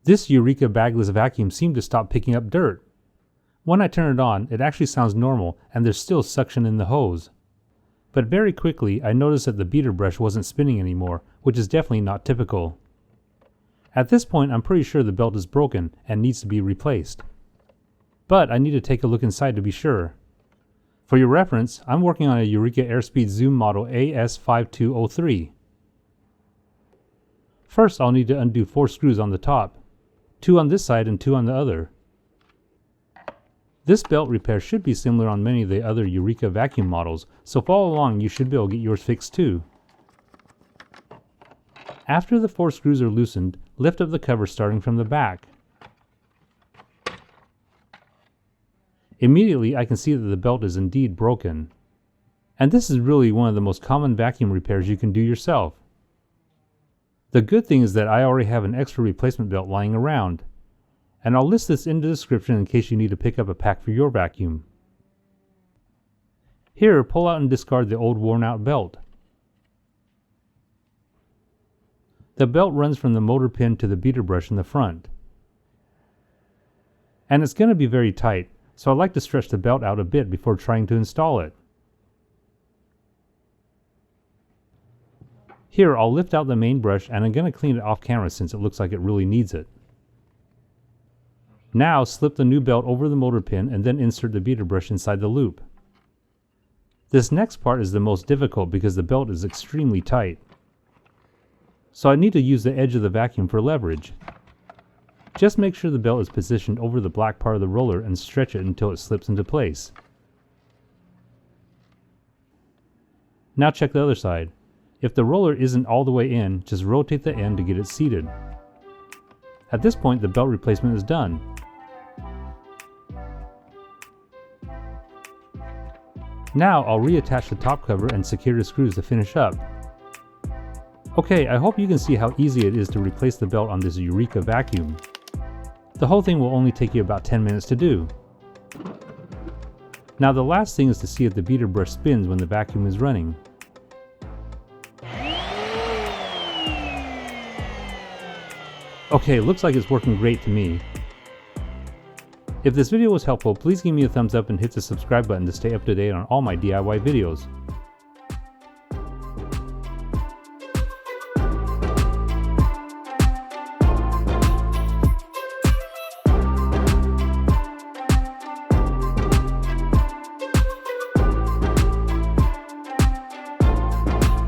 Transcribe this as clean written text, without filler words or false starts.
This Eureka bagless vacuum seemed to stop picking up dirt. When I turn it on, it actually sounds normal and there's still suction in the hose. But very quickly I noticed that the beater brush wasn't spinning anymore, which is definitely not typical. At this point I'm pretty sure the belt is broken and needs to be replaced. But I need to take a look inside to be sure. For your reference, I'm working on a Eureka Airspeed Zuum model AS5203. First I'll need to undo 4 screws on the top, 2 on this side and 2 on the other. This belt repair should be similar on many of the other Eureka vacuum models, so follow along, you should be able to get yours fixed too. After the 4 screws are loosened, lift up the cover starting from the back. Immediately I can see that the belt is indeed broken. And this is really one of the most common vacuum repairs you can do yourself. The good thing is that I already have an extra replacement belt lying around, and I'll list this in the description in case you need to pick up a pack for your vacuum. Here, pull out and discard the old worn out belt. The belt runs from the motor pin to the beater brush in the front. And it's going to be very tight, so I like to stretch the belt out a bit before trying to install it. Here, I'll lift out the main brush and I'm going to clean it off camera since it looks like it really needs it. Now slip the new belt over the motor pin and then insert the beater brush inside the loop. This next part is the most difficult because the belt is extremely tight. So I need to use the edge of the vacuum for leverage. Just make sure the belt is positioned over the black part of the roller and stretch it until it slips into place. Now check the other side. If the roller isn't all the way in, just rotate the end to get it seated. At this point, the belt replacement is done. Now I'll reattach the top cover and secure the screws to finish up. Okay, I hope you can see how easy it is to replace the belt on this Eureka vacuum. The whole thing will only take you about 10 minutes to do. Now the last thing is to see if the beater brush spins when the vacuum is running. Okay, looks like it's working great to me. If this video was helpful, please give me a thumbs up and hit the subscribe button to stay up to date on all my DIY videos.